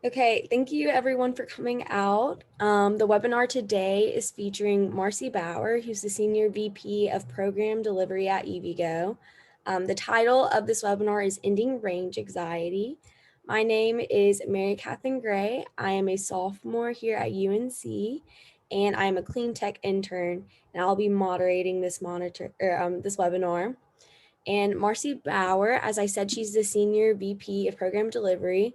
Okay, thank you everyone for coming out. The webinar today is featuring Marcy Bauer, who's the Senior VP of Program Delivery at EVgo. The title of this webinar is Ending Range Anxiety. My name is Mary Catherine Gray. I am a sophomore here at UNC, and I am a clean tech intern, and I'll be moderating this webinar. And Marcy Bauer, as I said, she's the Senior VP of Program Delivery.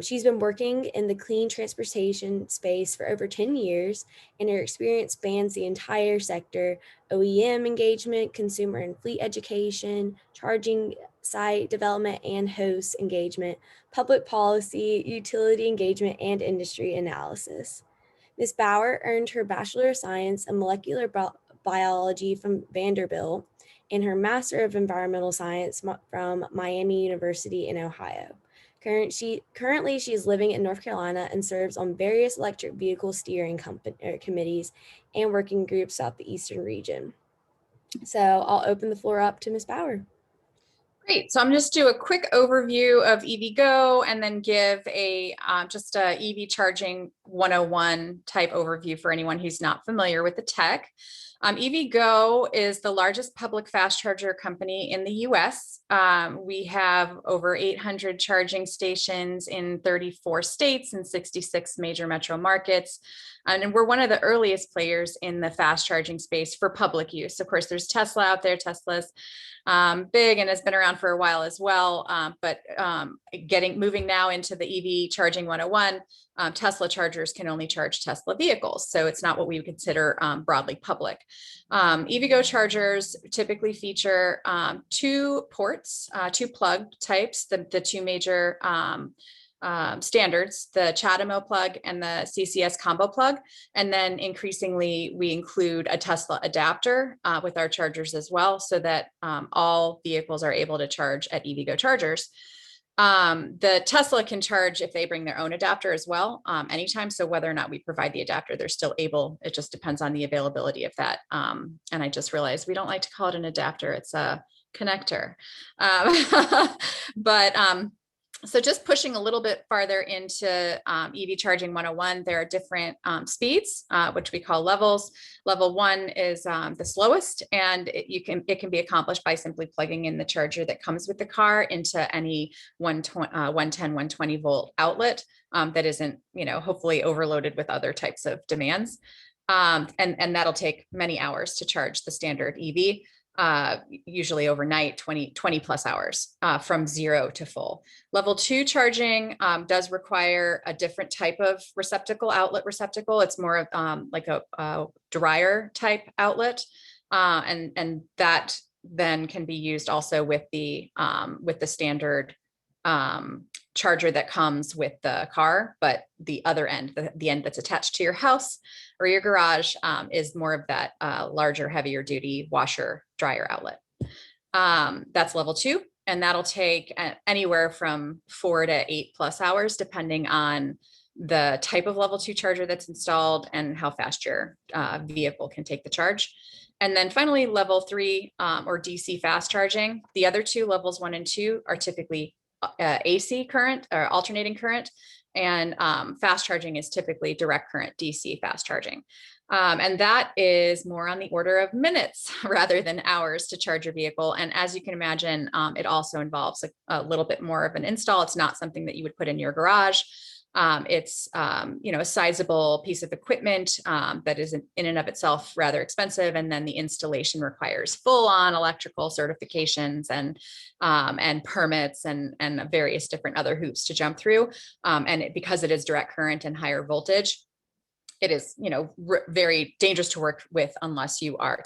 She's been working in the clean transportation space for over 10 years, and her experience spans the entire sector: OEM engagement, consumer and fleet education, charging site development and host engagement, public policy, utility engagement, and industry analysis. Ms. Bauer earned her Bachelor of Science in Molecular Biology from Vanderbilt and her Master of Environmental Science from Miami University in Ohio. Currently, she is living in North Carolina and serves on various electric vehicle steering committees and working groups throughout the Eastern region. So I'll open the floor up to Ms. Bauer. Great. So I'm just do a quick overview of EVgo and then give a just a EV charging 101 type overview for anyone who's not familiar with the tech. EVgo is the largest public fast charger company in the US. We have over 800 charging stations in 34 states and 66 major metro markets. And we're one of the earliest players in the fast charging space for public use. Of course, there's Tesla out there. Tesla's big and has been around for a while as well. But moving now into the EV charging 101, Tesla chargers can only charge Tesla vehicles. So it's not what we would consider broadly public. EVgo chargers typically feature two ports, two plug types, the two major standards, the CHAdeMO plug and the CCS combo plug. And then increasingly, we include a Tesla adapter with our chargers as well, so that all vehicles are able to charge at EVgo chargers. The Tesla can charge if they bring their own adapter as well, anytime. So whether or not we provide the adapter, they're still able. It just depends on the availability of that. And I just realized we don't like to call it an adapter. It's a connector. So just pushing a little bit farther into EV charging 101, there are different speeds, which we call levels. Level 1 is the slowest, and it can be accomplished by simply plugging in the charger that comes with the car into any 110, 120 volt outlet that isn't, hopefully overloaded with other types of demands. And that'll take many hours to charge the standard EV. Usually overnight, 20 plus hours from 0 to full. Level 2 charging does require a different type of outlet receptacle. It's more of like a dryer type outlet. And that then can be used also with the standard charger that comes with the car, but the other end, the end that's attached to your house or your garage, is more of that larger, heavier duty washer dryer outlet. That's level 2, and that'll take anywhere from 4 to 8 plus hours, depending on the type of level 2 charger that's installed and how fast your vehicle can take the charge. And then finally, level 3 or DC fast charging. The other two, levels 1 and 2, are typically AC current or alternating current, and fast charging is typically direct current DC fast charging. And that is more on the order of minutes rather than hours to charge your vehicle. And as you can imagine, it also involves a little bit more of an install. It's not something that you would put in your garage. It's a sizable piece of equipment that is in and of itself rather expensive, and then the installation requires full-on electrical certifications and permits and various different other hoops to jump through. Because it is direct current and higher voltage, it is very dangerous to work with unless you are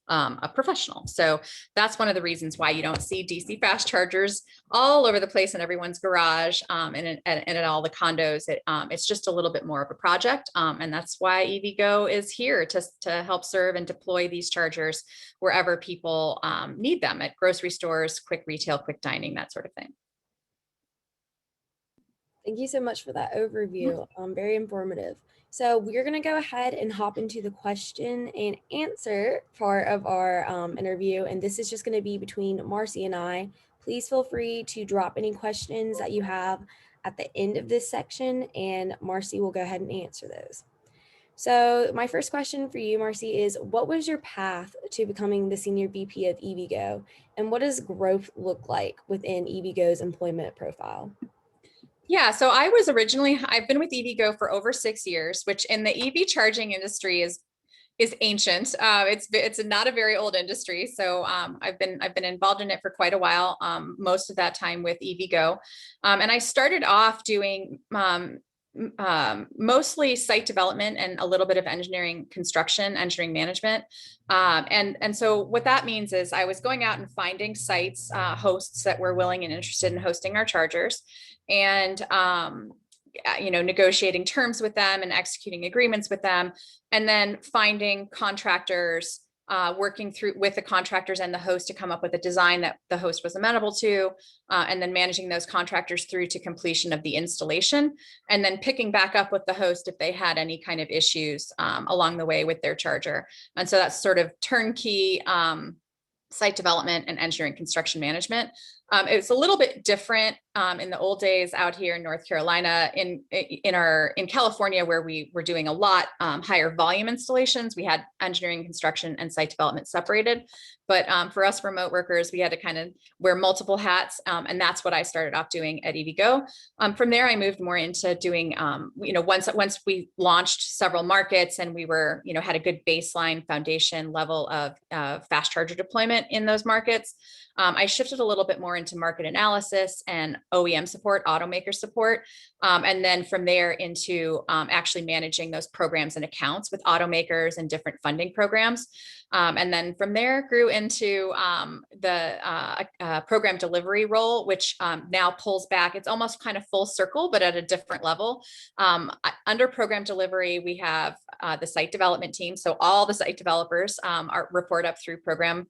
a professional. So that's one of the reasons why you don't see DC fast chargers all over the place in everyone's garage and in all the condos. It's just a little bit more of a project. And that's why EVgo is here to help serve and deploy these chargers wherever people need them, at grocery stores, quick retail, quick dining, that sort of thing. Thank you so much for that overview. Very informative. So we're going to go ahead and hop into the question and answer part of our interview. And this is just going to be between Marcy and I. Please feel free to drop any questions that you have at the end of this section, and Marcy will go ahead and answer those. So my first question for you, Marcy, is what was your path to becoming the Senior VP of EVgo, and what does growth look like within EVgo's employment profile? Yeah, so I've been with EVgo for over 6 years, which in the EV charging industry is ancient. It's not a very old industry, so I've been involved in it for quite a while. Most of that time with EVgo, and I started off doing mostly site development and a little bit of engineering construction, engineering management. And so what that means is I was going out and finding sites, hosts that were willing and interested in hosting our chargers, and negotiating terms with them and executing agreements with them, and then finding contractors, working through with the contractors and the host to come up with a design that the host was amenable to, and then managing those contractors through to completion of the installation, and then picking back up with the host if they had any kind of issues along the way with their charger. And so that's sort of turnkey site development and engineering construction management. It's a little bit different in the old days out here in North Carolina. In California, where we were doing a lot higher volume installations, we had engineering, construction, and site development separated. But for us remote workers, we had to kind of wear multiple hats, and that's what I started off doing at EVgo. From there, I moved more into doing, once we launched several markets and we were, had a good baseline foundation level of fast charger deployment in those markets. I shifted a little bit more into market analysis and OEM support, automaker support. And then from there into actually managing those programs and accounts with automakers and different funding programs. And then from there grew into the program delivery role, which now pulls back. It's almost kind of full circle, but at a different level. Under program delivery, we have the site development team. So all the site developers report up through program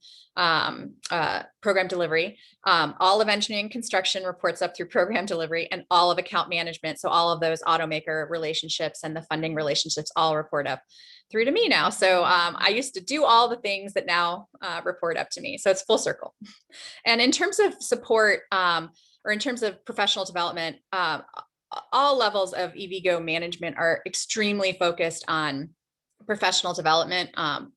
delivery. All of engineering construction reports up through program delivery, and all of account management. So all of those automaker relationships and the funding relationships all report up through to me now. So I used to do all the things that now report up to me. So it's full circle. And in terms of support, or in terms of professional development, all levels of EVgo management are extremely focused on professional development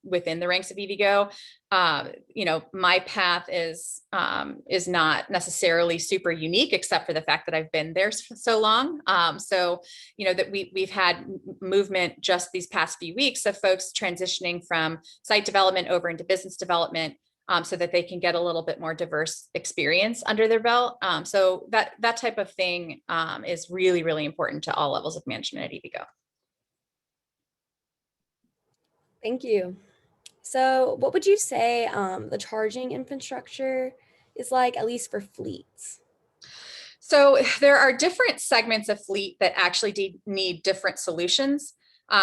within the ranks of EVgo. My path is not necessarily super unique, except for the fact that I've been there so long. So that we've had movement just these past few weeks of folks transitioning from site development over into business development, so that they can get a little bit more diverse experience under their belt. So that type of thing is really, really important to all levels of management at EVgo. Thank you. So what would you say the charging infrastructure is like, at least for fleets? So there are different segments of fleet that actually need different solutions.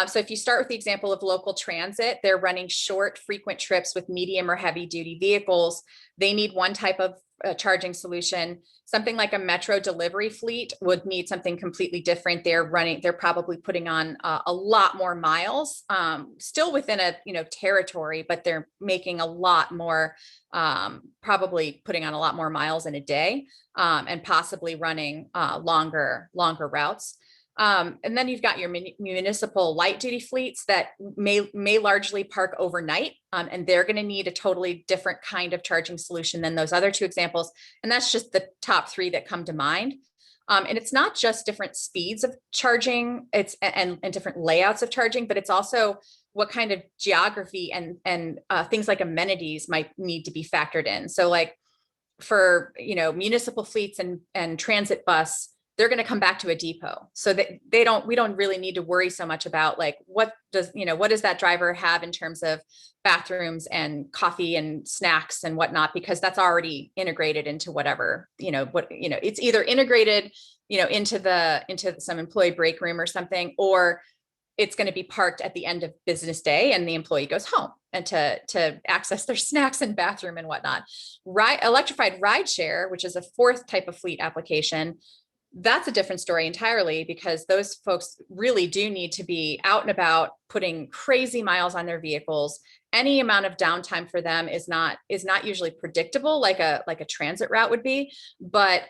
So if you start with the example of local transit, they're running short, frequent trips with medium or heavy duty vehicles. They need one type of charging solution. Something like a metro delivery fleet would need something completely different. They're probably putting on a lot more miles, still within a territory, but they're making a lot more, probably putting on a lot more miles in a day, and possibly running longer routes. And then you've got your municipal light duty fleets that may largely park overnight, and they're going to need a totally different kind of charging solution than those other two examples. And that's just the top three that come to mind. And it's not just different speeds of charging, and different layouts of charging, but it's also what kind of geography and things like amenities might need to be factored in. So like for municipal fleets and transit bus, they're going to come back to a depot. So that we don't really need to worry so much about like, what does that driver have in terms of bathrooms and coffee and snacks and whatnot, because that's already integrated into whatever, it's either integrated, into some employee break room or something, or it's going to be parked at the end of business day and the employee goes home and to access their snacks and bathroom and whatnot. Electrified rideshare, which is a fourth type of fleet application, that's a different story entirely, because those folks really do need to be out and about, putting crazy miles on their vehicles any amount of downtime for them is not usually predictable like a transit route would be. But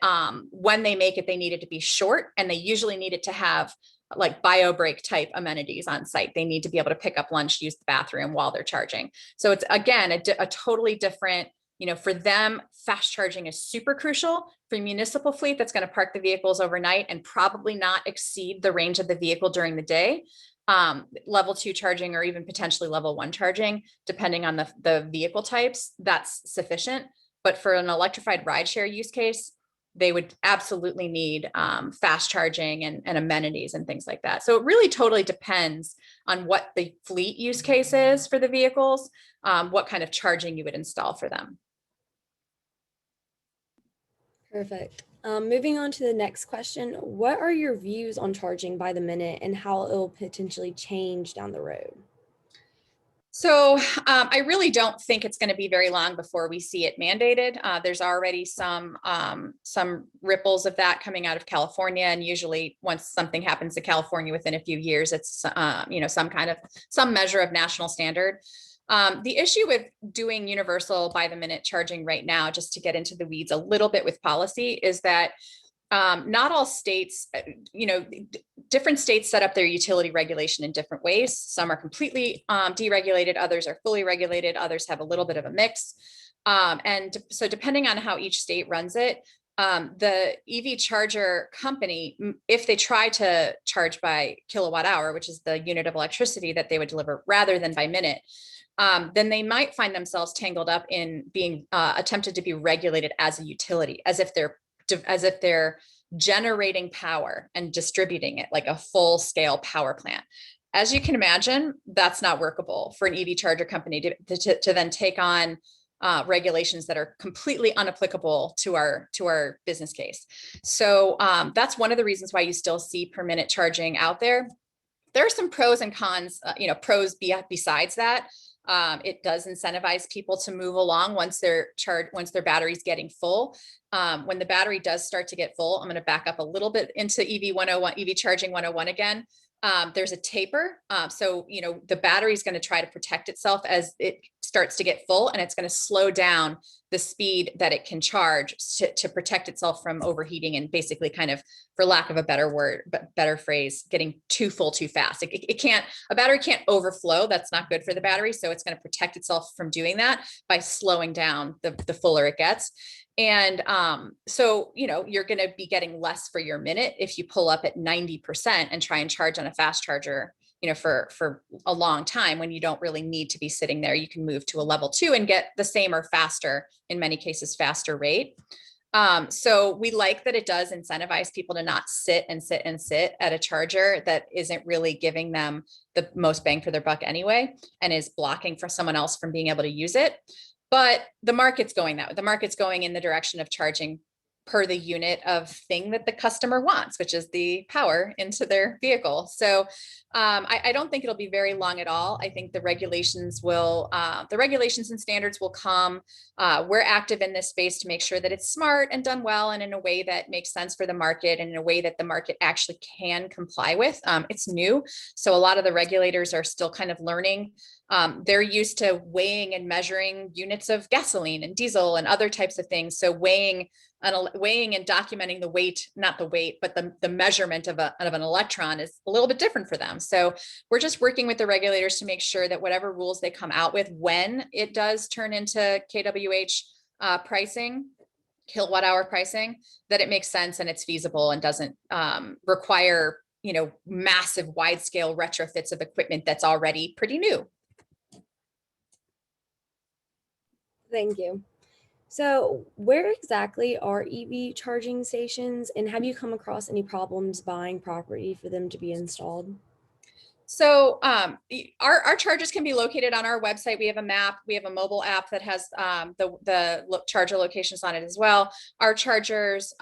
when they make it, they need it to be short, and they usually need it to have like bio break type amenities on site. They need to be able to pick up lunch, use the bathroom while they're charging. So it's, again, a totally different, for them, fast charging is super crucial. For municipal fleet that's going to park the vehicles overnight and probably not exceed the range of the vehicle during the day, level 2 charging or even potentially level 1 charging, depending on the vehicle types, that's sufficient. But for an electrified rideshare use case, they would absolutely need fast charging and amenities and things like that. So it really totally depends on what the fleet use case is for the vehicles, what kind of charging you would install for them. Perfect. Moving on to the next question, what are your views on charging by the minute and how it will potentially change down the road? So I really don't think it's going to be very long before we see it mandated. There's already some ripples of that coming out of California, and usually once something happens to California within a few years, it's some measure of national standard. The issue with doing universal by the minute charging right now, just to get into the weeds a little bit with policy, is that not all states, different states set up their utility regulation in different ways. Some are completely deregulated, others are fully regulated, others have a little bit of a mix. And so depending on how each state runs it, the EV charger company, if they try to charge by kilowatt hour, which is the unit of electricity that they would deliver rather than by minute, then they might find themselves tangled up in being attempted to be regulated as a utility, as if they're generating power and distributing it like a full scale power plant. As you can imagine, that's not workable for an EV charger company to then take on regulations that are completely unapplicable to our business case. So that's one of the reasons why you still see per minute charging out there. There are some pros and cons, pros besides that. It does incentivize people to move along once their battery's getting full. When the battery does start to get full, I'm going to back up a little bit into EV charging 101 again. There's a taper. So, the battery is going to try to protect itself as it starts to get full, and it's going to slow down the speed that it can charge to protect itself from overheating and basically kind of, for lack of a better phrase, getting too full too fast. A battery can't overflow. That's not good for the battery. So it's going to protect itself from doing that by slowing down the fuller it gets. And so, you're going to be getting less for your minute if you pull up at 90% and try and charge on a fast charger, for a long time when you don't really need to be sitting there. You can move to a level 2 and get the same or faster, in many cases, faster rate. So we like that it does incentivize people to not sit at a charger that isn't really giving them the most bang for their buck anyway, and is blocking for someone else from being able to use it. But the market's going that way. The market's going in the direction of charging per the unit of thing that the customer wants, which is the power into their vehicle. So I don't think it'll be very long at all. I think the regulations and standards will come. We're active in this space to make sure that it's smart and done well and in a way that makes sense for the market and in a way that the market actually can comply with. It's new. So a lot of the regulators are still kind of learning. They're used to weighing and measuring units of gasoline and diesel and other types of things. So weighing and documenting the weight, not the weight, but the measurement of an electron is a little bit different for them. So we're just working with the regulators to make sure that whatever rules they come out with, when it does turn into kWh pricing, kilowatt hour pricing, that it makes sense and it's feasible and doesn't require, massive wide scale retrofits of equipment that's already pretty new. Thank you. So where exactly are EV charging stations, and have you come across any problems buying property for them to be installed? So our chargers can be located on our website. We have a map. We have a mobile app that has the charger locations on it as well. Our chargers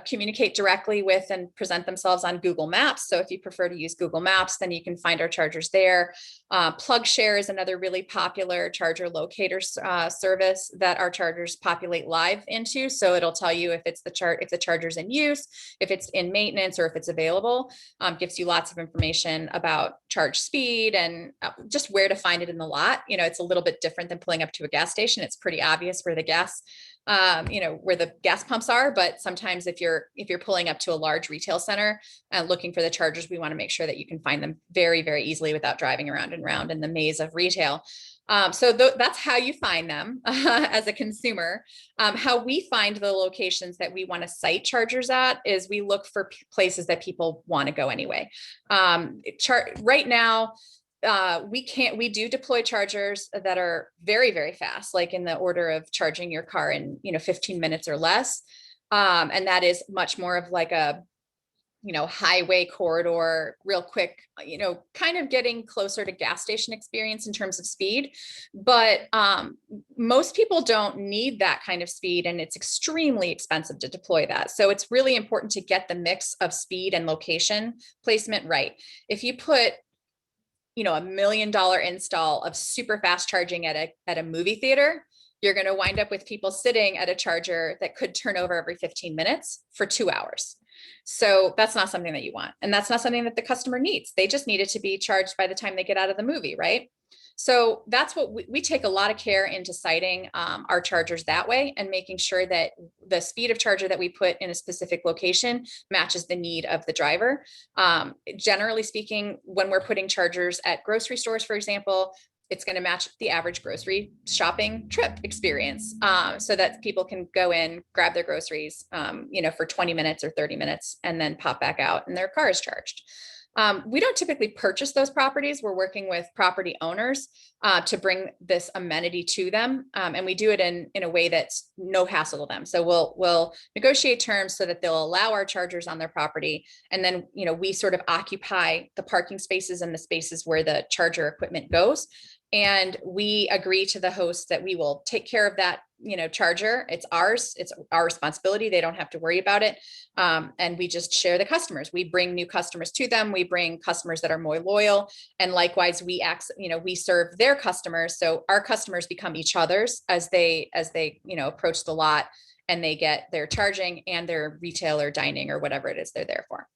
communicate directly with and present themselves on Google Maps. So if you prefer to use Google Maps, then you can find our chargers there. PlugShare is another really popular charger locator service that our chargers populate live into. So it'll tell you if the charger's in use, if it's in maintenance, or if it's available. Gives you lots of information about about charge speed and just where to find it in the lot. It's a little bit different than pulling up to a gas station. It's pretty obvious where the gas, where the gas pumps are. But sometimes if you're pulling up to a large retail center and looking for the chargers, we want to make sure that you can find them very, very easily without driving around and around in the maze of retail. So that's how you find them as a consumer. How we find the locations that we want to site chargers at is we look for places that people want to go anyway. Right now, we do deploy chargers that are very, very fast, like in the order of charging your car in, 15 minutes or less. And that is much more of like a highway corridor, real quick, kind of getting closer to gas station experience in terms of speed. But most people don't need that kind of speed, and it's extremely expensive to deploy that. So it's really important to get the mix of speed and location placement right. If you put $1 million install of super fast charging at a movie theater, you're going to wind up with people sitting at a charger that could turn over every 15 minutes for 2 hours. So that's not something that you want. And that's not something that the customer needs. They just need it to be charged by the time they get out of the movie, right? So that's what we take a lot of care into siting our chargers that way, and making sure that the speed of charger that we put in a specific location matches the need of the driver. Generally speaking, when we're putting chargers at grocery stores, for example, it's going to match the average grocery shopping trip experience, so that people can go in, grab their groceries, for 20 minutes or 30 minutes, and then pop back out and their car is charged. We don't typically purchase those properties. We're working with property owners to bring this amenity to them. And we do it in a way that's no hassle to them. So we'll negotiate terms so that they'll allow our chargers on their property. And then, we sort of occupy the parking spaces and the spaces where the charger equipment goes. And we agree to the host that we will take care of that, charger. It's ours. It's our responsibility. They don't have to worry about it. And we just share the customers. We bring new customers to them. We bring customers that are more loyal. And likewise, we serve their customers. So our customers become each other's as they approach the lot, and they get their charging and their retail or dining or whatever it is they're there for.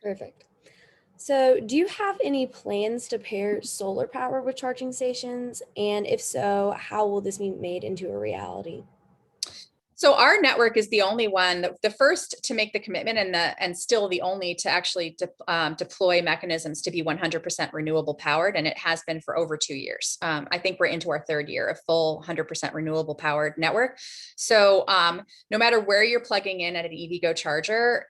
Perfect. So, do you have any plans to pair solar power with charging stations? And if so, how will this be made into a reality? So our network is the only one, the first to make the commitment, and still the only to actually deploy mechanisms to be 100% renewable powered, and it has been for over 2 years. I think we're into our third year of full 100% renewable powered network. So no matter where you're plugging in at an EVgo charger,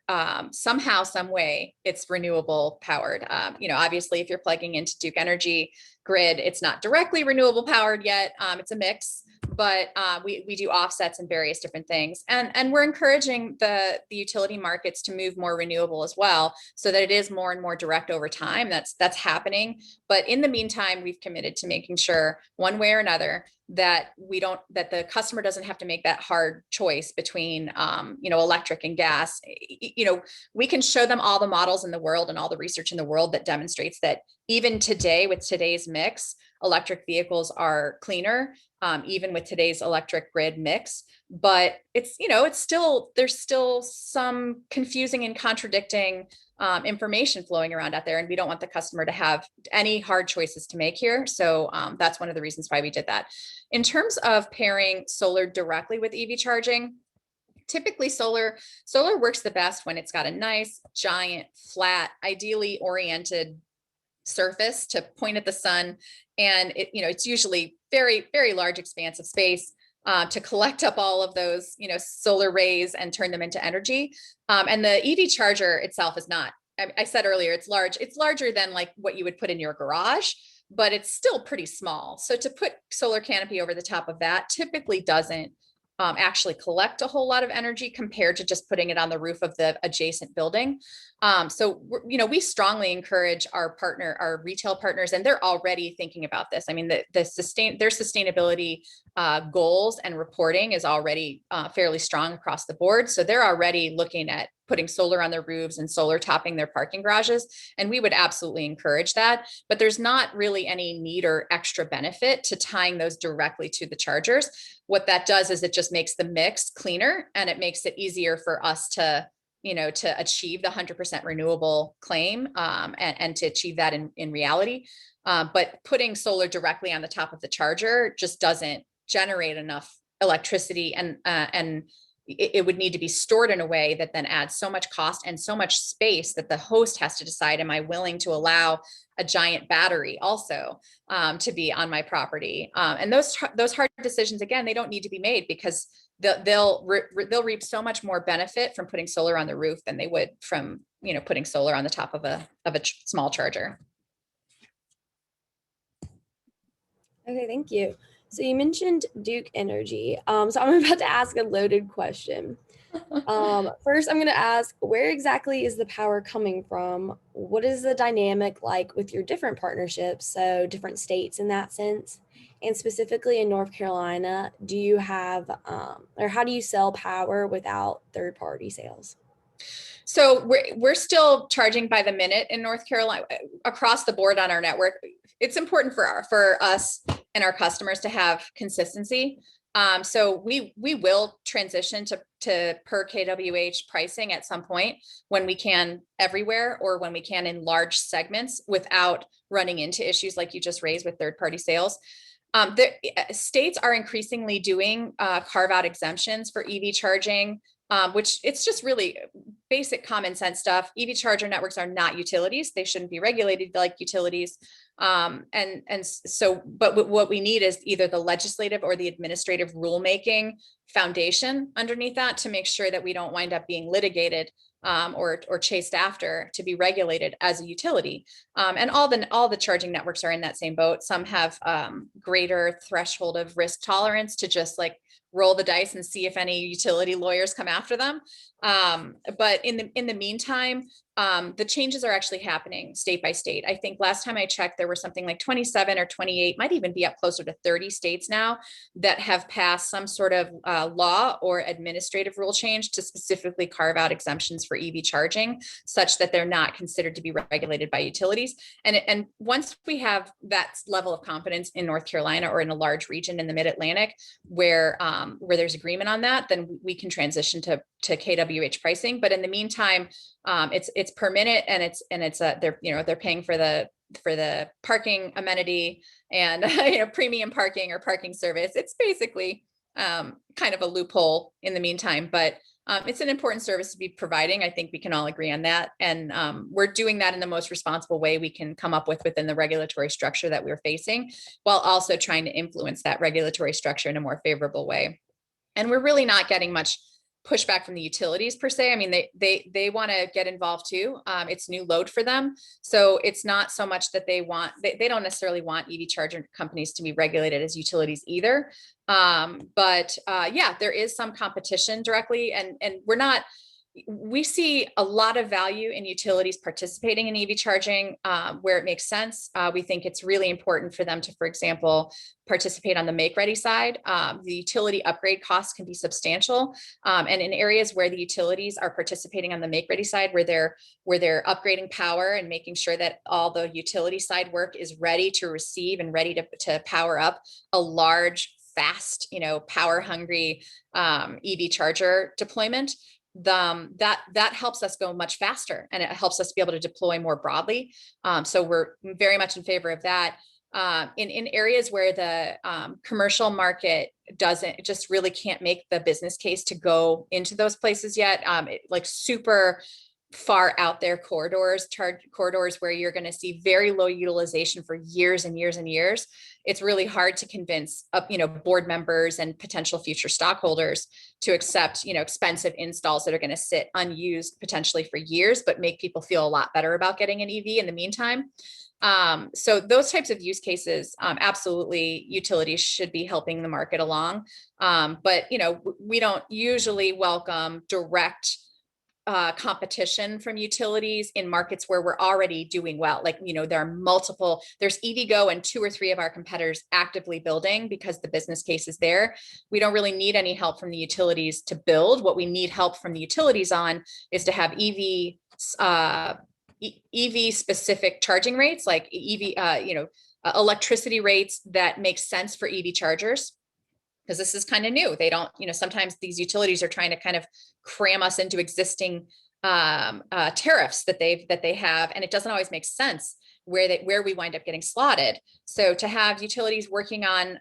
somehow, some way, it's renewable powered. Obviously, if you're plugging into Duke Energy grid, it's not directly renewable powered yet. It's a mix. But we do offsets and various different things. And we're encouraging the utility markets to move more renewable as well, so that it is more and more direct over time. That's happening. But in the meantime, we've committed to making sure one way or another that the customer doesn't have to make that hard choice between, electric and gas. We can show them all the models in the world and all the research in the world that demonstrates that even today, with today's mix, electric vehicles are cleaner, even with today's electric grid mix. But there's still some confusing and contradicting information flowing around out there, and we don't want the customer to have any hard choices to make here. So that's one of the reasons why we did that. In terms of pairing solar directly with EV charging, typically solar works the best when it's got a nice, giant, flat, ideally oriented surface to point at the sun, and it's usually very, very large expanse of space to collect up all of those solar rays and turn them into energy. And the EV charger itself is not, I said earlier, it's larger than like what you would put in your garage, but it's still pretty small. So to put solar canopy over the top of that typically doesn't actually collect a whole lot of energy compared to just putting it on the roof of the adjacent building. So we strongly encourage our retail partners, and they're already thinking about this. I mean, their sustainability goals and reporting is already fairly strong across the board. So they're already looking at putting solar on their roofs and solar topping their parking garages. And we would absolutely encourage that. But there's not really any need or extra benefit to tying those directly to the chargers. What that does is it just makes the mix cleaner, and it makes it easier for us to to achieve the 100% renewable claim, and to achieve that in reality. But putting solar directly on the top of the charger just doesn't generate enough electricity, and it would need to be stored in a way that then adds so much cost and so much space that the host has to decide, am I willing to allow a giant battery also to be on my property? And those hard decisions, again, they don't need to be made, because they'll reap so much more benefit from putting solar on the roof than they would from putting solar on the top of a small charger. Okay, thank you. So you mentioned Duke Energy. So I'm about to ask a loaded question. First, I'm going to ask, where exactly is the power coming from? What is the dynamic like with your different partnerships, so different states in that sense? And specifically in North Carolina, do you have, or how do you sell power without third-party sales? So we're still charging by the minute in North Carolina across the board on our network. It's important for us and our customers to have consistency. So we will transition to per kWh pricing at some point, when we can everywhere, or when we can in large segments, without running into issues like you just raised with third-party sales. The states are increasingly doing carve-out exemptions for EV charging, which it's just really basic common sense stuff. EV charger networks are not utilities. They shouldn't be regulated like utilities. But what we need is either the legislative or the administrative rulemaking foundation underneath that, to make sure that we don't wind up being litigated or chased after to be regulated as a utility. And all the charging networks are in that same boat. Some have greater threshold of risk tolerance to just like roll the dice and see if any utility lawyers come after them. But in the meantime, the changes are actually happening state by state. I think last time I checked, there were something like 27 or 28, might even be up closer to 30 states now, that have passed some sort of law or administrative rule change to specifically carve out exemptions for EV charging, such that they're not considered to be regulated by utilities. And once we have that level of confidence in North Carolina or in a large region in the Mid-Atlantic where there's agreement on that, then we can transition to kWh pricing. But in the meantime, it's per minute, and they're paying for the parking amenity and premium parking or parking service. It's basically kind of a loophole in the meantime, but it's an important service to be providing. I think we can all agree on that, and we're doing that in the most responsible way we can come up with within the regulatory structure that we're facing, while also trying to influence that regulatory structure in a more favorable way. And we're really not getting much pushback from the utilities per se. I mean, they want to get involved too. It's new load for them. So it's not so much that they don't necessarily want EV charger companies to be regulated as utilities either. But yeah, there is some competition directly, and we see a lot of value in utilities participating in EV charging where it makes sense. We think it's really important for them to, for example, participate on the make-ready side. The utility upgrade costs can be substantial. And in areas where the utilities are participating on the make-ready side, where they're upgrading power and making sure that all the utility side work is ready to receive and ready to power up a large, fast, power hungry EV charger deployment, that helps us go much faster, and it helps us be able to deploy more broadly. So we're very much in favor of that. In areas where the commercial market just really can't make the business case to go into those places yet, like super far out there corridors where you're going to see very low utilization for years and years and years, it's really hard to convince board members and potential future stockholders to accept expensive installs that are going to sit unused potentially for years, but make people feel a lot better about getting an EV in the meantime. So those types of use cases, absolutely, utilities should be helping the market along. But we don't usually welcome direct competition from utilities in markets where we're already doing well. Like, there's EVgo and 2 or 3 of our competitors actively building because the business case is there. We don't really need any help from the utilities to build. What we need help from the utilities on is to have EV specific charging rates, like electricity rates that make sense for EV chargers. Because this is kind of new. They don't, sometimes these utilities are trying to kind of cram us into existing tariffs that they have, and it doesn't always make sense where we wind up getting slotted. So to have utilities working on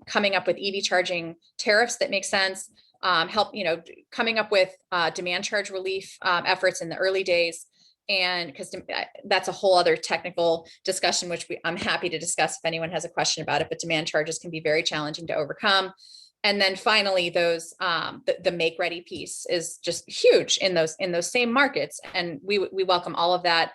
coming up with EV charging tariffs that make sense, help, coming up with demand charge relief efforts in the early days. And because that's a whole other technical discussion, which I'm happy to discuss if anyone has a question about it, but demand charges can be very challenging to overcome. And then finally, those the make ready piece is just huge in those same markets, and we welcome all of that.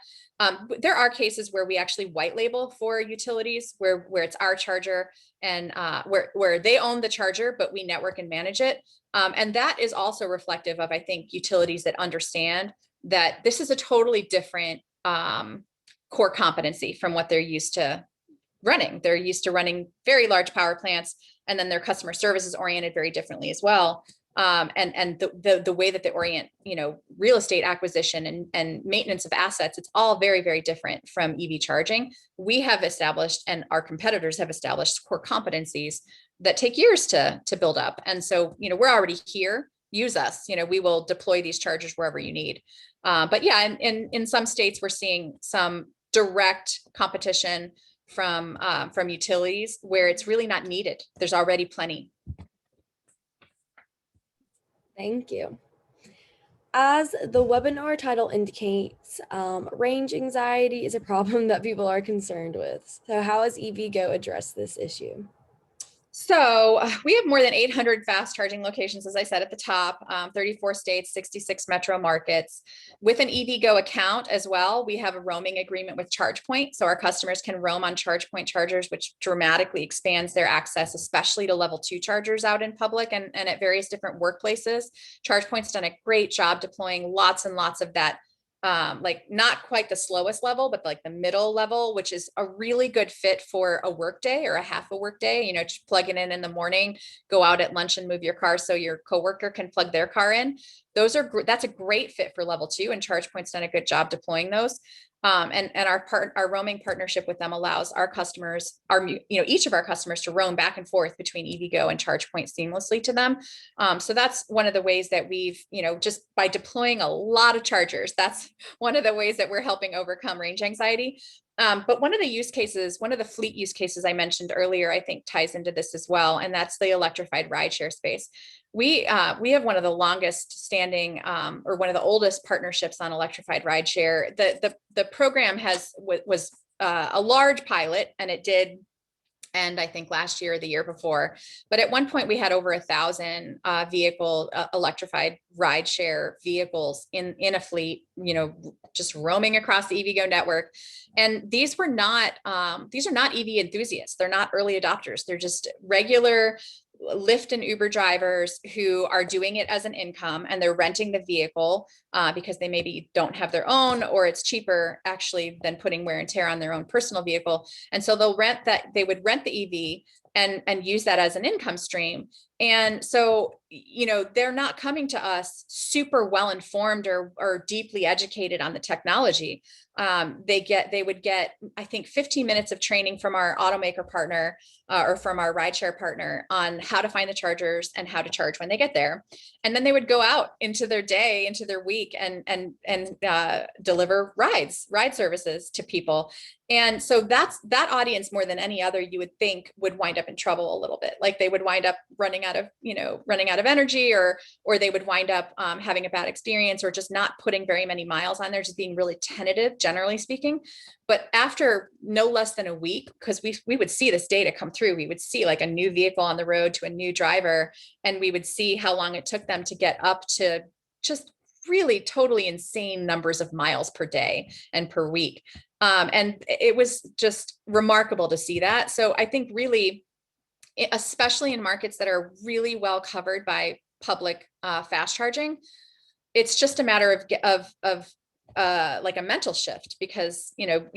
There are cases where we actually white label for utilities where it's our charger and where they own the charger, but we network and manage it. And that is also reflective of, I think, utilities that understand that this is a totally different core competency from what they're used to running. They're used to running very large power plants, and then their customer service is oriented very differently as well. And the way that they orient, real estate acquisition and maintenance of assets, it's all very, very different from EV charging. We have established, and our competitors have established, core competencies that take years to build up. And so, we're already here. Use us. We will deploy these chargers wherever you need. But yeah, in some states, we're seeing some direct competition from utilities where it's really not needed. There's already plenty. Thank you. As the webinar title indicates, range anxiety is a problem that people are concerned with. So how has EVgo addressed this issue? So we have more than 800 fast charging locations, as I said at the top, 34 states, 66 metro markets. With an EVgo account as well, we have a roaming agreement with ChargePoint. So our customers can roam on ChargePoint chargers, which dramatically expands their access, especially to level 2 chargers out in public and at various different workplaces. ChargePoint's done a great job deploying lots and lots of that, like not quite the slowest level, but like the middle level, which is a really good fit for a work day or a half a work day. Just plug it in the morning, go out at lunch and move your car so your coworker can plug their car in. That's a great fit for level 2, and ChargePoint's done a good job deploying those. And our roaming partnership with them allows our customers, each of our customers, to roam back and forth between EVgo and ChargePoint seamlessly to them. So that's one of the ways that we've, just by deploying a lot of chargers, that's one of the ways that we're helping overcome range anxiety. But one of the fleet use cases I mentioned earlier, I think ties into this as well, and that's the electrified rideshare space. We have one of the longest standing or one of the oldest partnerships on electrified rideshare. The program was a large pilot, and it did end, I think, last year or the year before. But at one point we had over 1,000 electrified rideshare vehicles in a fleet, just roaming across the EVgo network. And these are not EV enthusiasts. They're not early adopters. They're just regular Lyft and Uber drivers who are doing it as an income, and they're renting the vehicle because they maybe don't have their own, or it's cheaper actually than putting wear and tear on their own personal vehicle. And so they would rent the EV and use that as an income stream. And so, they're not coming to us super well informed or deeply educated on the technology. They would get, I think, 15 minutes of training from our automaker partner or from our rideshare partner on how to find the chargers and how to charge when they get there. And then they would go out into their day, into their week, and deliver ride services to people. And so that audience, more than any other, you would think would wind up in trouble a little bit. Like they would wind up running out of energy, or they would wind up having a bad experience, or just not putting very many miles on there, just being really tentative, generally speaking. But after no less than a week, because we would see this data come through, we would see like a new vehicle on the road to a new driver, and we would see how long it took them to get up to just really totally insane numbers of miles per day and per week. And it was just remarkable to see that. So I think really, especially in markets that are really well covered by public fast charging, it's just a matter of like a mental shift, because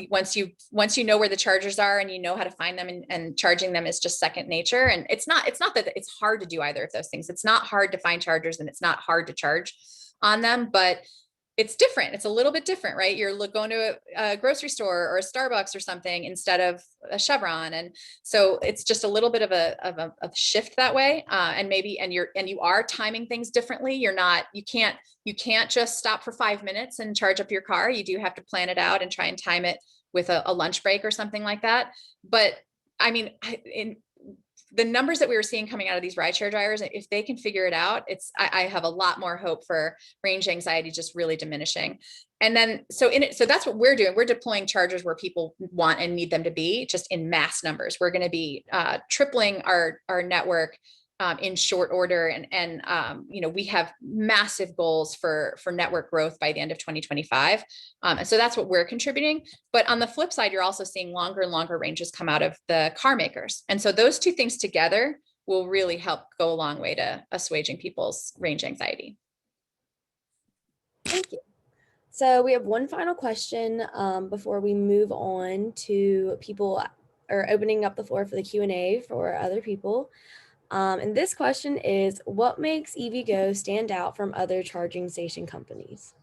once you know where the chargers are and you know how to find them, and charging them is just second nature. And it's not that it's hard to do either of those things. It's not hard to find chargers, and it's not hard to charge on them, but it's different. It's a little bit different, right? You're going to a grocery store or a Starbucks or something instead of a Chevron. And so it's just a little bit of a shift that way. And you are timing things differently. You can't just stop for 5 minutes and charge up your car. You do have to plan it out and try and time it with a lunch break or something like that. But I mean, in the numbers that we were seeing coming out of these rideshare drivers, if they can figure it out, I have a lot more hope for range anxiety just really diminishing. And then, so that's what we're doing. We're deploying chargers where people want and need them to be, just in mass numbers. We're going to be tripling our network in short order. And we have massive goals for network growth by the end of 2025. And so that's what we're contributing. But on the flip side, you're also seeing longer and longer ranges come out of the car makers. And so those two things together will really help go a long way to assuaging people's range anxiety. Thank you. So we have one final question before we move on to people, or opening up the floor for the Q&A for other people. And this question is, what makes EVgo stand out from other charging station companies?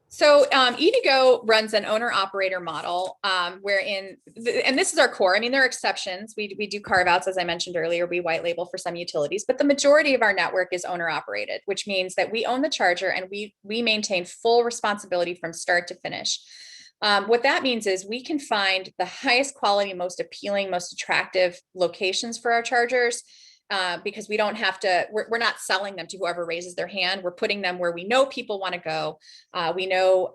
So EVgo runs an owner-operator model wherein, and this is our core. I mean, there are exceptions. We do carve-outs, as I mentioned earlier. We white label for some utilities, but the majority of our network is owner-operated, which means that we own the charger and we maintain full responsibility from start to finish. What that means is we can find the highest quality, most appealing, most attractive locations for our chargers. Because we don't have to, we're not selling them to whoever raises their hand. We're putting them where we know people want to go. We know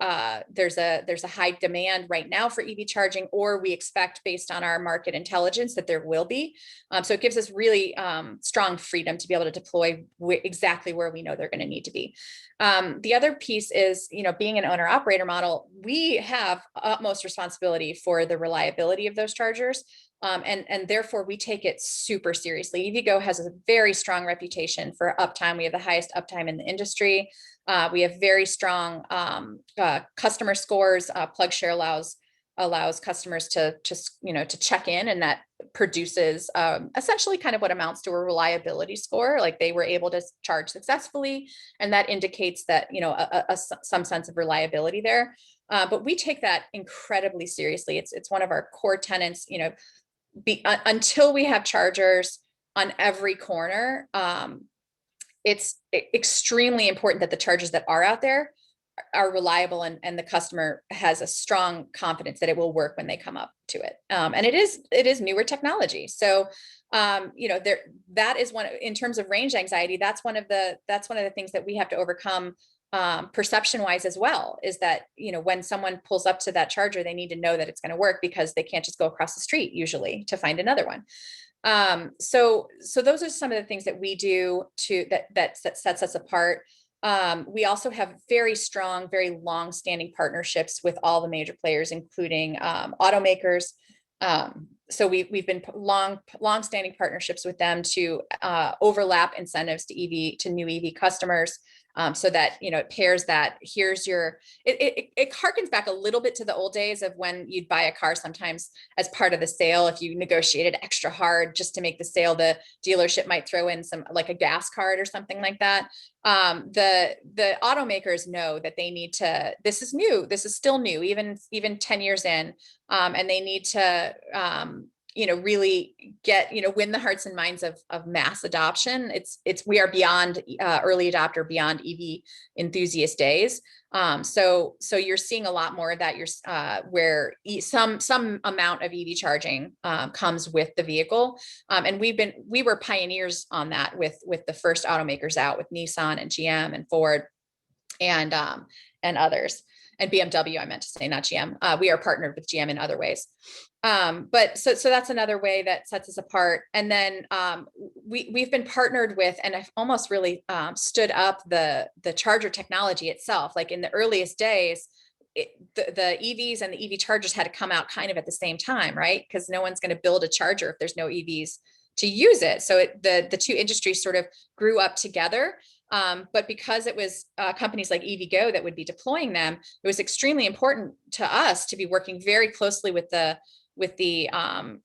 there's a high demand right now for EV charging, or we expect based on our market intelligence that there will be. So it gives us really strong freedom to be able to deploy exactly where we know they're going to need to be. The other piece is, being an owner operator model, we have utmost responsibility for the reliability of those chargers. And therefore we take it super seriously. EVgo has a very strong reputation for uptime. We have the highest uptime in the industry. We have very strong customer scores. PlugShare allows customers to check in, and that produces essentially kind of what amounts to a reliability score. Like they were able to charge successfully, and that indicates that some sense of reliability there. But we take that incredibly seriously. It's one of our core tenets. Until we have chargers on every corner, it's extremely important that the chargers that are out there are reliable, and the customer has a strong confidence that it will work when they come up to it. And it is newer technology. So, that is one, in terms of range anxiety, that's one of the things that we have to overcome perception wise as well, is that, when someone pulls up to that charger, they need to know that it's going to work, because they can't just go across the street usually to find another one. So those are some of the things that we do that sets us apart. We also have very strong, very long-standing partnerships with all the major players, including automakers. So we've been long-standing partnerships with them to overlap incentives to new EV customers. So that, it pairs that. It harkens back a little bit to the old days of when you'd buy a car sometimes as part of the sale. If you negotiated extra hard just to make the sale, the dealership might throw in some, like a gas card or something like that. The automakers know that they need to, this is new, this is still new, even 10 years in, and they need to, really get, win the hearts and minds of mass adoption. We are beyond early adopter, beyond EV enthusiast days. So you're seeing a lot more of that. Where some amount of EV charging comes with the vehicle, and we were pioneers on that with the first automakers out, with Nissan and GM and Ford and others, and BMW. I meant to say, not GM. We are partnered with GM in other ways. But so that's another way that sets us apart. And then we've been partnered with, and I've almost really stood up the charger technology itself. Like in the earliest days, the EVs and the EV chargers had to come out kind of at the same time, right? Because no one's going to build a charger if there's no EVs to use it. So the two industries sort of grew up together. But because it was companies like EVgo that would be deploying them, it was extremely important to us to be working very closely with the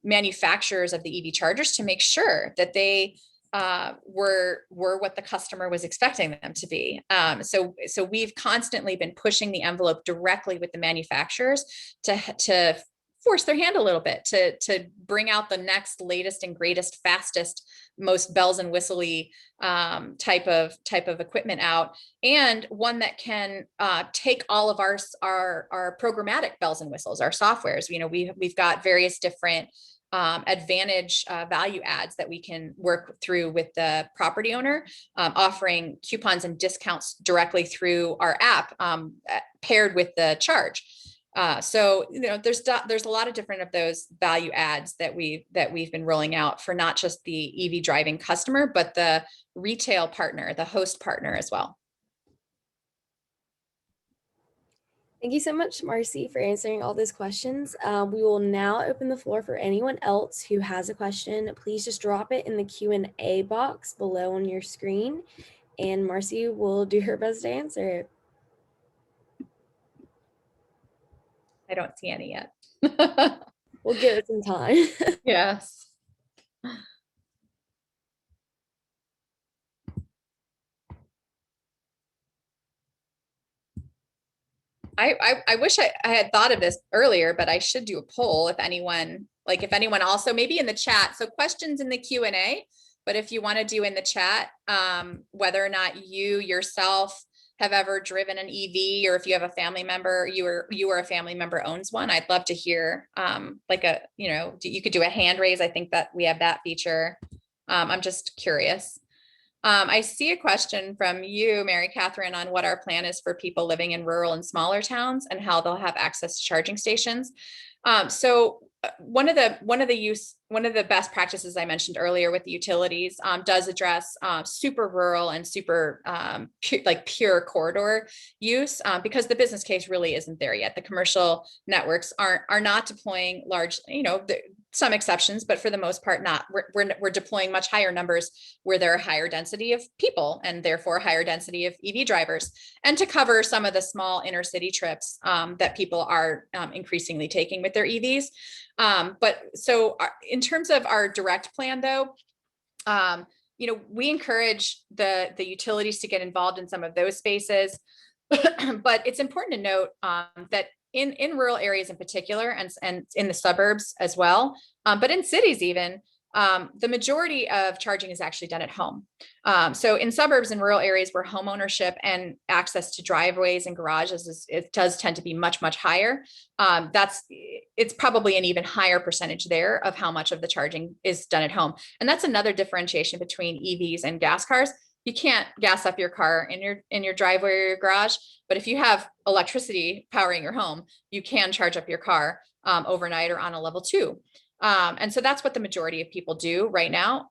manufacturers of the EV chargers to make sure that they were what the customer was expecting them to be. So we've constantly been pushing the envelope directly with the manufacturers to force their hand a little bit to bring out the next latest and greatest, fastest, most bells and whistly type of equipment out, and one that can take all of our programmatic bells and whistles, our softwares. We've got various different advantage value adds that we can work through with the property owner, offering coupons and discounts directly through our app, paired with the charge. So there's a lot of different of those value adds that we've been rolling out for not just the EV driving customer, but the retail partner, the host partner as well. Thank you so much, Marcy, for answering all those questions. We will now open the floor for anyone else who has a question. Please just drop it in the Q&A box below on your screen, and Marcy will do her best to answer it. I don't see any yet. We'll give it some time. Yes. I wish I had thought of this earlier, but I should do a poll if anyone also maybe in the chat. So questions in the Q&A, but if you want to do in the chat, whether or not you yourself have ever driven an EV, or if you have a family member, you or a family member owns one, I'd love to hear, you could do a hand raise. I think that we have that feature. I'm just curious. I see a question from you, Mary Catherine, on what our plan is for people living in rural and smaller towns and how they'll have access to charging stations. So one of the best practices I mentioned earlier with the utilities does address super rural and super pure corridor use, because the business case really isn't there yet. The commercial networks are not deploying large, some exceptions, but for the most part, not. We're deploying much higher numbers where there are higher density of people and therefore higher density of EV drivers, and to cover some of the small inner city trips that people are increasingly taking with their EVs. But so in terms of our direct plan, though, we encourage the utilities to get involved in some of those spaces. But it's important to note that in rural areas in particular, and in the suburbs as well, but in cities even, the majority of charging is actually done at home. So in suburbs and rural areas where home ownership and access to driveways and garages it does tend to be much, much higher. It's probably an even higher percentage there of how much of the charging is done at home. And that's another differentiation between EVs and gas cars. You can't gas up your car in your driveway or your garage, but if you have electricity powering your home, you can charge up your car overnight or on a level 2. And so that's what the majority of people do right now.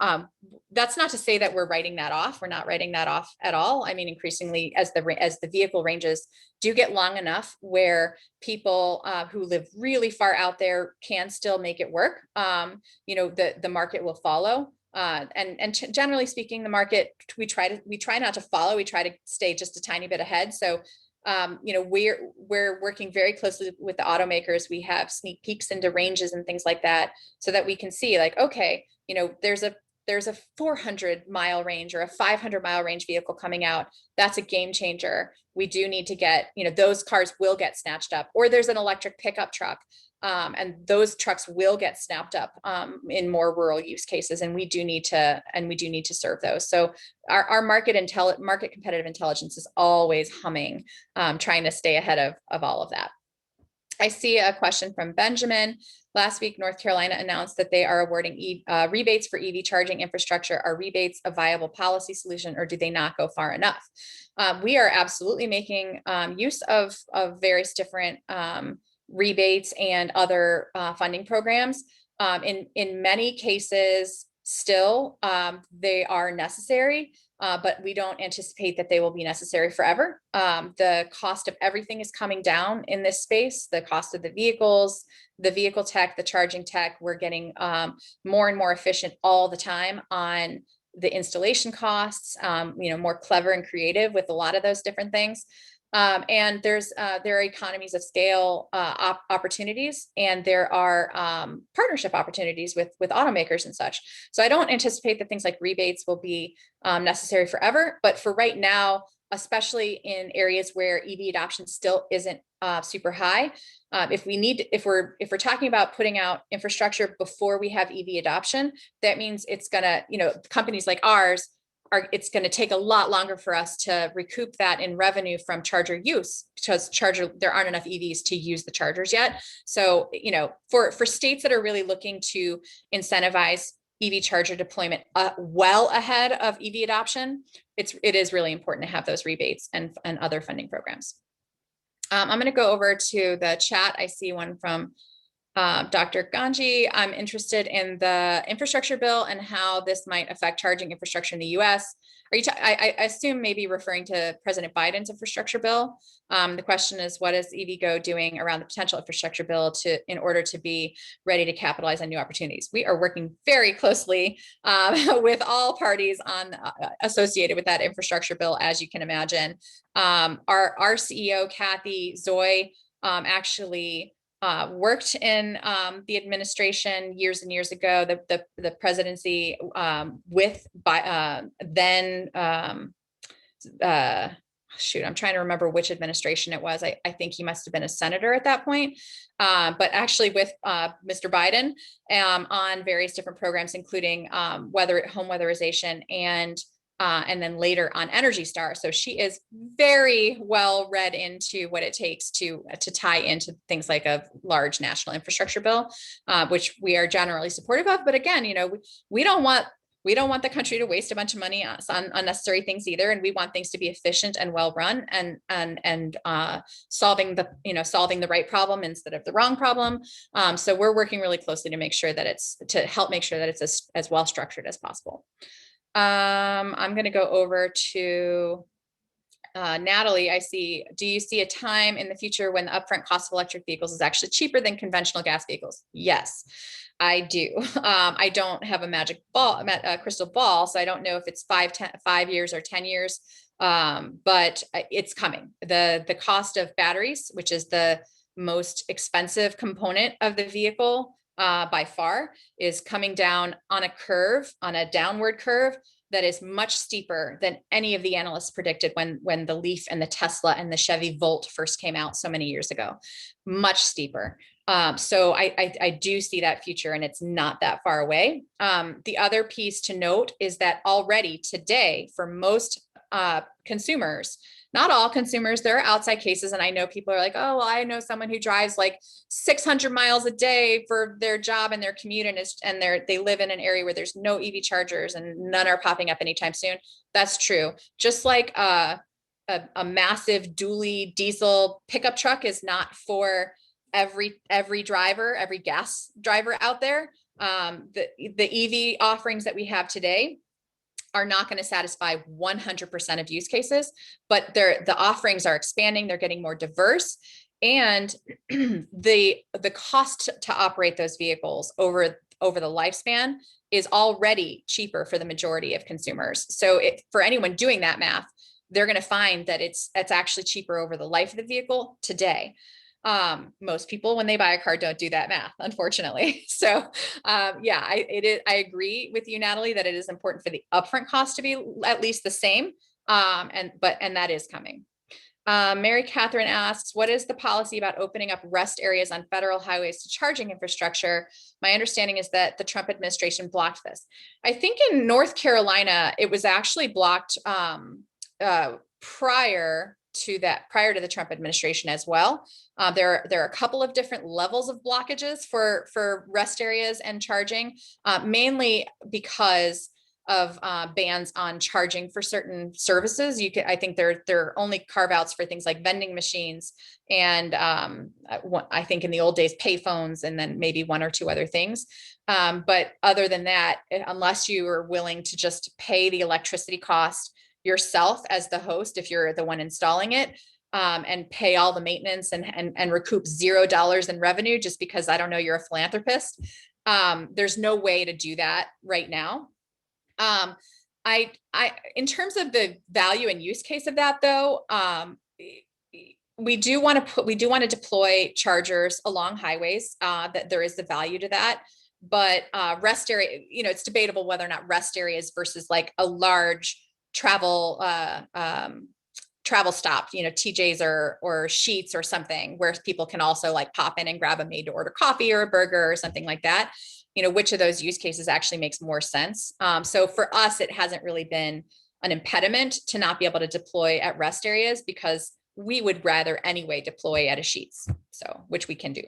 That's not to say that we're writing that off. We're not writing that off at all. I mean, increasingly, as the vehicle ranges do get long enough where people who live really far out there can still make it work, the market will follow. And generally speaking, the market, we try not to follow, we try to stay just a tiny bit ahead. So, we're working very closely with the automakers. We have sneak peeks into ranges and things like that, so that we can see okay, there's a 400-mile range or a 500-mile range vehicle coming out. That's a game changer. We do need to get, those cars will get snatched up, or there's an electric pickup truck. And those trucks will get snapped up in more rural use cases, and we do need to serve those. So our market competitive intelligence is always humming, trying to stay ahead of all of that. I see a question from Benjamin. Last week, North Carolina announced that they are awarding rebates for EV charging infrastructure. Are rebates a viable policy solution, or do they not go far enough? We are absolutely making use of various different rebates and other funding programs. In many cases, still, they are necessary, but we don't anticipate that they will be necessary forever. The cost of everything is coming down in this space. The cost of the vehicles, the vehicle tech, the charging tech, we're getting more and more efficient all the time on the installation costs, more clever and creative with a lot of those different things. And there are economies of scale opportunities, and there are partnership opportunities with automakers and such. So I don't anticipate that things like rebates will be necessary forever, but for right now, especially in areas where EV adoption still isn't super high, if we're talking about putting out infrastructure before we have EV adoption, that means it's gonna, companies like ours it's going to take a lot longer for us to recoup that in revenue from charger use, because there aren't enough EVs to use the chargers yet. So, for states that are really looking to incentivize EV charger deployment well ahead of EV adoption, it is really important to have those rebates and other funding programs. I'm going to go over to the chat. I see one from Dr. Ganji. I'm interested in the infrastructure bill and how this might affect charging infrastructure in the US. I assume maybe referring to President Biden's infrastructure bill. The question is, what is EVgo doing around the potential infrastructure bill in order to be ready to capitalize on new opportunities? We are working very closely with all parties associated with that infrastructure bill, as you can imagine. Our CEO, Kathy Zoy, actually worked in the administration years and years ago, the presidency with then shoot, I'm trying to remember which administration it was. I think he must have been a senator at that point, but actually with Mr. Biden on various different programs, including home weatherization and then later on Energy Star. So she is very well read into what it takes to tie into things like a large national infrastructure bill, which we are generally supportive of. But again, we don't want the country to waste a bunch of money on unnecessary things either, and we want things to be efficient and well run, and solving the right problem instead of the wrong problem. So we're working really closely to help make sure that it's as well structured as possible. I'm going to go over to Natalie. Do you see a time in the future when the upfront cost of electric vehicles is actually cheaper than conventional gas vehicles? Yes, I do. I don't have a crystal ball, so I don't know if it's 5 years or 10 years, but it's coming. The cost of batteries, which is the most expensive component of the vehicle, by far, is coming down on a downward curve that is much steeper than any of the analysts predicted when the Leaf and the Tesla and the Chevy Volt first came out so many years ago. Much steeper. So I do see that future, and it's not that far away. The other piece to note is that already today, for most consumers, not all consumers, there are outside cases. And I know people are like, oh, well, I know someone who drives like 600 miles a day for their job and their commute, and they live in an area where there's no EV chargers and none are popping up anytime soon. That's true. Just like a massive dually diesel pickup truck is not for every driver, every gas driver out there. The EV offerings that we have today are not going to satisfy 100% of use cases, but the offerings are expanding. They're getting more diverse, and the cost to operate those vehicles over the lifespan is already cheaper for the majority of consumers. So for anyone doing that math, they're going to find that it's actually cheaper over the life of the vehicle today. Most people, when they buy a car, don't do that math, unfortunately. So, yeah, I agree with you, Natalie, that it is important for the upfront cost to be at least the same. And that is coming. Mary Catherine asks, what is the policy about opening up rest areas on federal highways to charging infrastructure? My understanding is that the Trump administration blocked this. I think in North Carolina, it was actually blocked prior to the Trump administration as well. There are a couple of different levels of blockages for rest areas and charging, mainly because of bans on charging for certain services. I think there are only carve outs for things like vending machines and I think in the old days payphones, and then maybe one or two other things. But other than that, unless you are willing to just pay the electricity cost yourself as the host, if you're the one installing it, and pay all the maintenance and recoup $0 in revenue just because, I don't know, you're a philanthropist. There's no way to do that right now. In terms of the value and use case of that, though, we do want to deploy chargers along highways, that there is the value to that. But rest area, it's debatable whether or not rest areas versus like a large travel travel stop, TJ's or Sheets or something where people can also like pop in and grab a made to order coffee or a burger or something like that. Which of those use cases actually makes more sense. So for us, it hasn't really been an impediment to not be able to deploy at rest areas, because we would rather anyway deploy at a Sheets, so which we can do.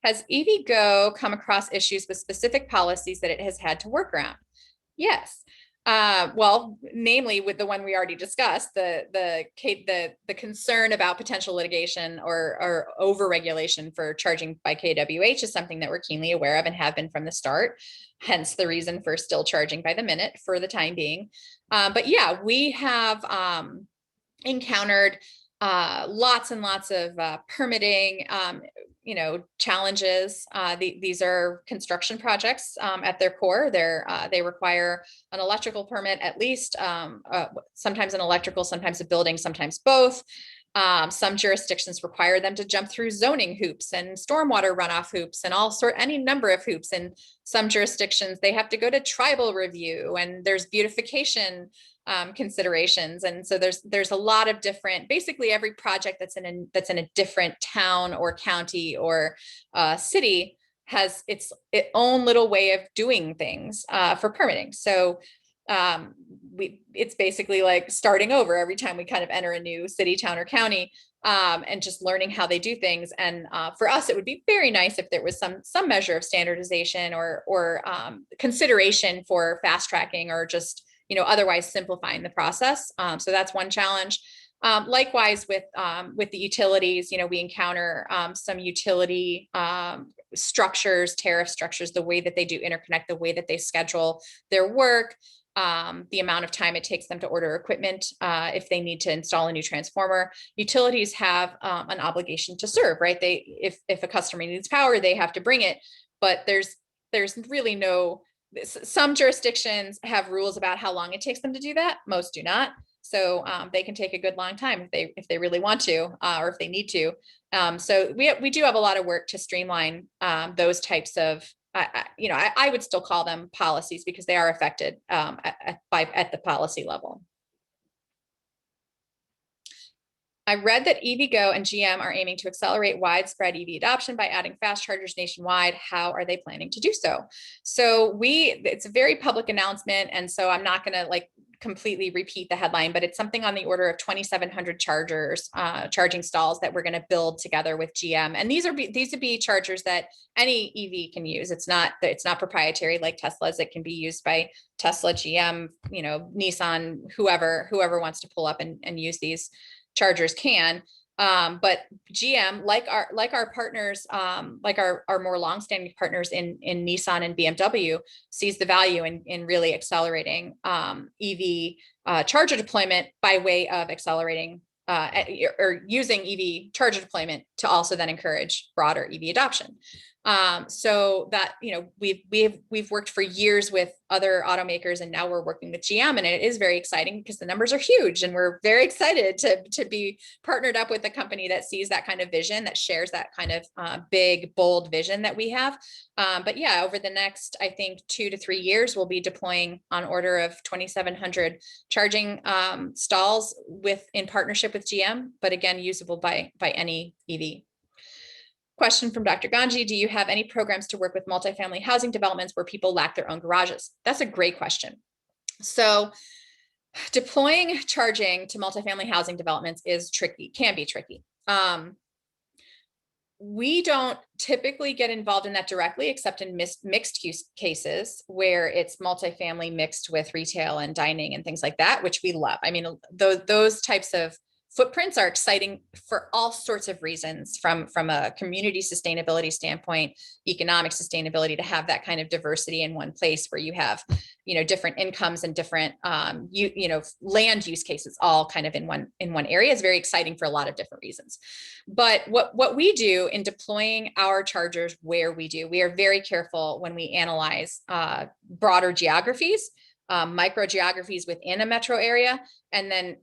Has EVgo come across issues with specific policies that it has had to work around? Yes. Well, namely with the one we already discussed, the concern about potential litigation or over-regulation for charging by KWH is something that we're keenly aware of and have been from the start. Hence the reason for still charging by the minute for the time being. But yeah, we have encountered lots and lots of permitting, challenges. These are construction projects at their core. They require an electrical permit at least, sometimes an electrical, sometimes a building, sometimes both. Some jurisdictions require them to jump through zoning hoops and stormwater runoff hoops and any number of hoops. And some jurisdictions, they have to go to tribal review, and there's beautification considerations. And so there's a lot of different, basically every project that's in a different town or county or city has its own little way of doing things for permitting. So it's basically like starting over every time we kind of enter a new city, town, or county, and just learning how they do things. And for us, it would be very nice if there was some measure of standardization or consideration for fast tracking or just otherwise simplifying the process. So that's one challenge. Likewise with the utilities, we encounter some utility structures, tariff structures, the way that they do interconnect, the way that they schedule their work, the amount of time it takes them to order equipment if they need to install a new transformer. Utilities have an obligation to serve, right? If a customer needs power, they have to bring it, but there's really no. Some jurisdictions have rules about how long it takes them to do that. Most do not. So they can take a good long time if they really want to, or if they need to. So we do have a lot of work to streamline those types of, I would still call them policies because they are affected at the policy level. I read that EVgo and GM are aiming to accelerate widespread EV adoption by adding fast chargers nationwide. How are they planning to do so? So it's a very public announcement. And so I'm not going to completely repeat the headline, but it's something on the order of 2,700 chargers, charging stalls that we're going to build together with GM. And these would be chargers that any EV can use. It's not proprietary like Tesla's. It can be used by Tesla, GM, Nissan, whoever wants to pull up and use these chargers can. But GM, like our partners, like our more longstanding partners in Nissan and BMW, sees the value in really accelerating EV charger deployment by way of accelerating or using EV charger deployment to also then encourage broader EV adoption. So that, we've worked for years with other automakers, and now we're working with GM, and it is very exciting because the numbers are huge, and we're very excited to be partnered up with a company that sees that kind of vision, that shares that kind of big, bold vision that we have. But yeah, over the next, I think 2 to 3 years, we'll be deploying on order of 2,700 charging stalls in partnership with GM, but again, usable by any EV. Question from Dr. Ganji, do you have any programs to work with multifamily housing developments where people lack their own garages? That's a great question. So deploying charging to multifamily housing developments is tricky, can be tricky. We don't typically get involved in that directly, except in mixed use cases where it's multifamily mixed with retail and dining and things like that, which we love. I mean, those types of footprints are exciting for all sorts of reasons, from a community sustainability standpoint, economic sustainability, to have that kind of diversity in one place where you have, different incomes and different, land use cases all kind of in one area is very exciting for a lot of different reasons. But what we do in deploying our chargers where we are very careful when we analyze broader geographies. microgeographies within a metro area, and then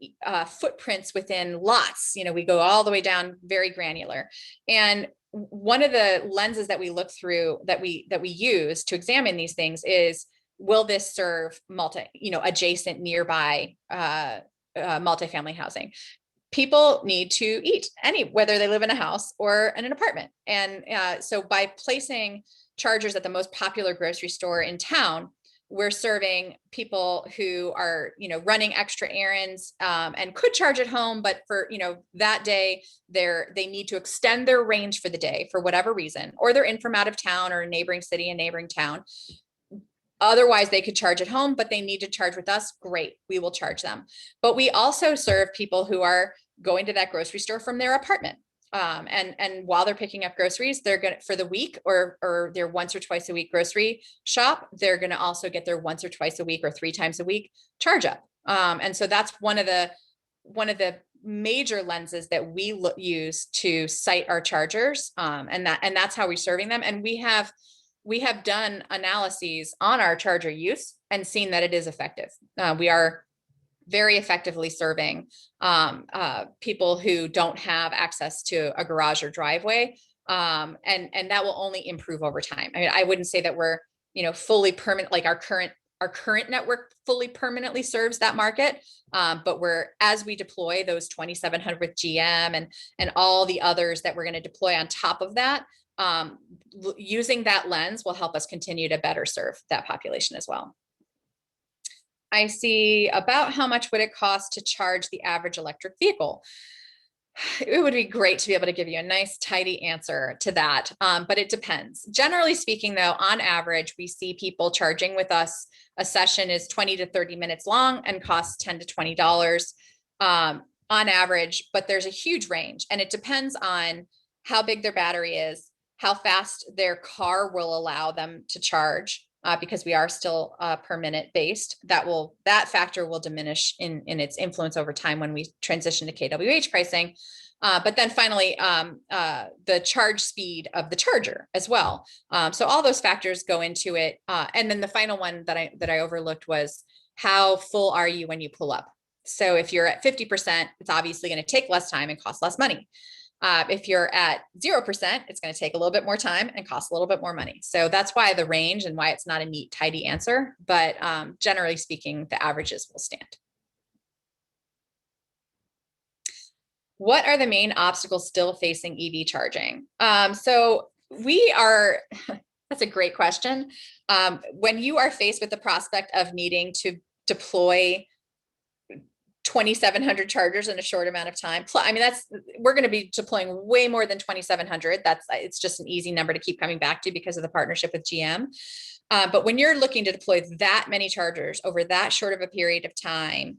footprints within lots. We go all the way down very granular. And one of the lenses that we look through, that we use to examine these things is, will this serve adjacent, nearby multifamily housing? People need to eat, whether they live in a house or in an apartment. And so by placing chargers at the most popular grocery store in town, we're serving people who are, running extra errands and could charge at home, but for, that day, they need to extend their range for the day for whatever reason, or they're in from out of town or a neighboring city, a neighboring town. Otherwise, they could charge at home, but they need to charge with us. Great, we will charge them. But we also serve people who are going to that grocery store from their apartment. And while they're picking up groceries, they're going to, for the week, or their once or twice a week grocery shop, they're going to also get their once or twice a week or 3 times a week charge up. And so that's one of the major lenses that we use to site our chargers. And that's how we're serving them. And we have done analyses on our charger use and seen that it is effective. We are very effectively serving people who don't have access to a garage or driveway. And that will only improve over time. I mean, I wouldn't say that we're, fully permanent, like our current network fully permanently serves that market. But as we deploy those 2,700 with GM and all the others that we're going to deploy on top of that, using that lens will help us continue to better serve that population as well. I see, about how much would it cost to charge the average electric vehicle? It would be great to be able to give you a nice, tidy answer to that, but it depends. Generally speaking, though, on average, we see people charging with us. A session is 20 to 30 minutes long and costs $10 to $20 on average, but there's a huge range, and it depends on how big their battery is, how fast their car will allow them to charge, because we are still per minute based. That factor will diminish in its influence over time when we transition to kWh pricing. But then finally, the charge speed of the charger as well. So all those factors go into it. And then the final one that I overlooked was, how full are you when you pull up? So if you're at 50%, it's obviously going to take less time and cost less money. If you're at 0%, it's going to take a little bit more time and cost a little bit more money. So that's why the range, and why it's not a neat, tidy answer. But generally speaking, the averages will stand. What are the main obstacles still facing EV charging? That's a great question. When you are faced with the prospect of needing to deploy 2,700 chargers in a short amount of time. I mean, we're going to be deploying way more than 2,700. It's just an easy number to keep coming back to because of the partnership with GM. But when you're looking to deploy that many chargers over that short of a period of time,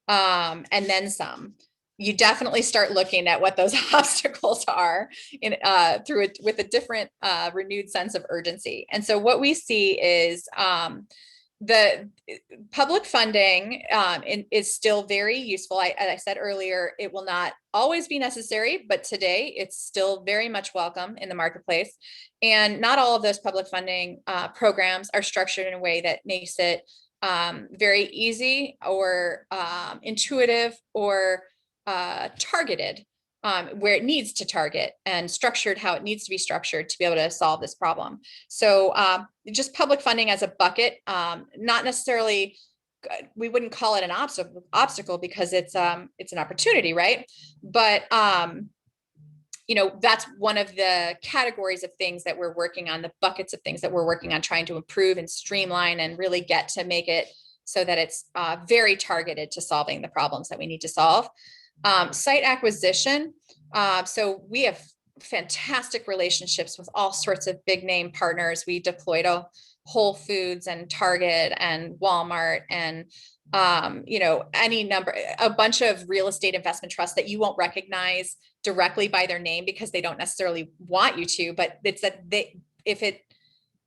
and then some, you definitely start looking at what those obstacles are with a different renewed sense of urgency. And so what we see is the public funding is still very useful. As I said earlier, it will not always be necessary, but today it's still very much welcome in the marketplace. And not all of those public funding programs are structured in a way that makes it very easy or intuitive or targeted where it needs to target, and structured how it needs to be structured to be able to solve this problem. So just public funding as a bucket, not necessarily, we wouldn't call it an obstacle because it's an opportunity, right? But that's one of the categories of things that we're working on, the buckets of things that we're working on, trying to improve and streamline and really get to make it so that it's very targeted to solving the problems that we need to solve. Site acquisition. So we have fantastic relationships with all sorts of big name partners. We deployed a Whole Foods and Target and Walmart and, a bunch of real estate investment trusts that you won't recognize directly by their name because they don't necessarily want you to, but it's that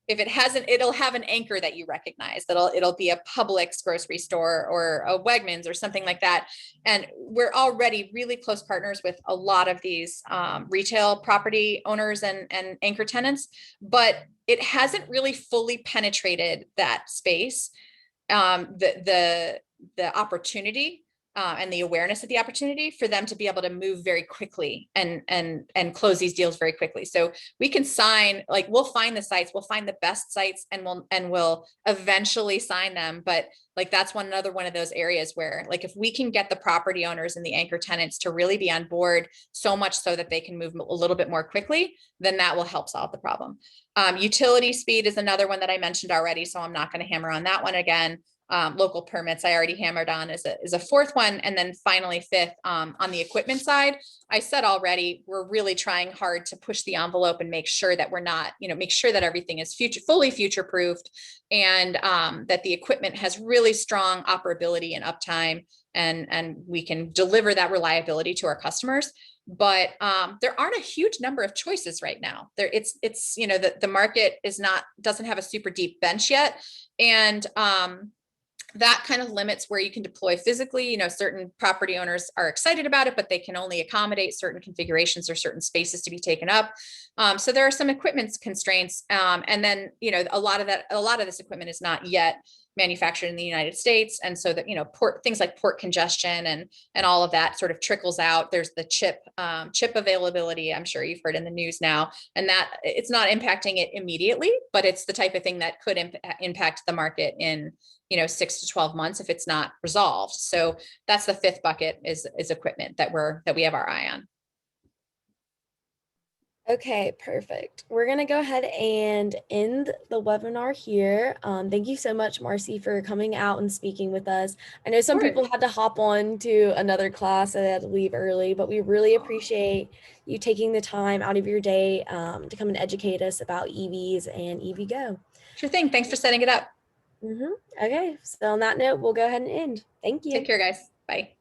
if it hasn't, it'll have an anchor that you recognize. It'll be a Publix grocery store or a Wegmans or something like that. And we're already really close partners with a lot of these retail property owners and anchor tenants, but it hasn't really fully penetrated that space. the opportunity and the awareness of the opportunity for them to be able to move very quickly and close these deals very quickly. So we can sign, like, we'll find the sites, we'll find the best sites, and we'll eventually sign them. But like, that's another one of those areas where, like, if we can get the property owners and the anchor tenants to really be on board, so much so that they can move a little bit more quickly, then that will help solve the problem. Utility speed is another one that I mentioned already, so I'm not going to hammer on that one again. Local permits I already hammered on is a fourth one. And then finally, fifth, on the equipment side, I said already, we're really trying hard to push the envelope and make sure that we're not, make sure that everything is fully future proofed, and that the equipment has really strong operability and uptime, and we can deliver that reliability to our customers. But there aren't a huge number of choices right now. It's the market doesn't have a super deep bench yet, and that kind of limits where you can deploy physically. Certain property owners are excited about it, but they can only accommodate certain configurations or certain spaces to be taken up. So there are some equipment constraints. And then, a lot of this equipment is not yet manufactured in the United States. And so that, things like port congestion and all of that sort of trickles out. There's the chip availability. I'm sure you've heard in the news now, and that it's not impacting it immediately, but it's the type of thing that could impact the market in 6 to 12 months if it's not resolved. So that's the fifth bucket is equipment that we have our eye on. Okay, perfect. We're going to go ahead and end the webinar here. Thank you so much, Marcy, for coming out and speaking with us. I know some people had to hop on to another class and they had to leave early, but we really appreciate you taking the time out of your day to come and educate us about EVs and EVgo. Sure thing. Thanks for setting it up. Okay, so on that note, we'll go ahead and end. Thank you. Take care, guys. Bye.